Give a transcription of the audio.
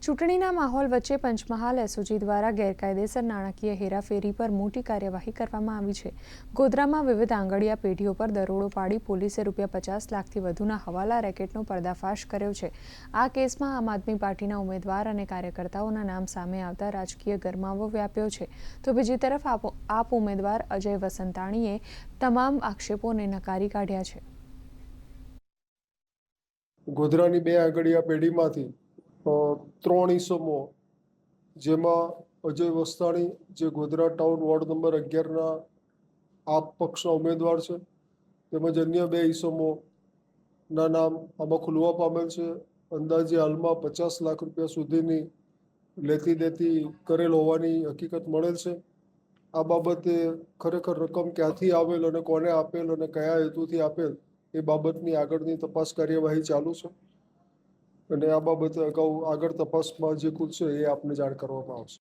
ચૂંટણીના માહોલ વચ્ચે પંચમહાલ એસઓજી દ્વારા ગેરકાયદેસર નાણાકીય હેરાફેરી પર મોટી કાર્યવાહી કરવામાં આવી છે। ગોધરામાં વિવિધ આંગડિયા પેઢીઓ પર દરોડો પાડી પોલીસે ₹50 લાખથી વધુના હવાલા રેકેટનો પર્દાફાશ કર્યો છે। આ કેસમાં આમ આદમી પાર્ટીના ઉમેદવાર અને કાર્યકર્તાઓના નામ સામે આવતા રાજકીય ગરમાવો વ્યાપ્યો છે, તો બીજી તરફ આપ ઉમેદવાર અજય વસંતાણીએ તમામ આક્ષેપોને નકારી કાઢ્યા છે। ગોધરાની બે આંગડિયા પેઢીમાંથી 3 ઈસમો, જેમાં અજય વસ્તાણી, જે ગોધરા ટાઉન વોર્ડ નંબર 11ના આપ પક્ષના ઉમેદવાર છે, તેમજ અન્ય 2 ઈસમોના નામ આમાં ખુલવા પામેલ છે। અંદાજે હાલમાં ₹50 લાખ સુધીની લેતી દેતી કરેલ હોવાની હકીકત મળેલ છે। આ બાબતે ખરેખર રકમ ક્યાંથી આવેલ અને કોને આપેલ અને કયા હેતુથી આપેલ એ બાબતની આગળની તપાસ કાર્યવાહી ચાલુ છે અને આ બાબતે આગળ તપાસમાં જે ખુલશે એ આપને જાણ કરવામાં આવશે।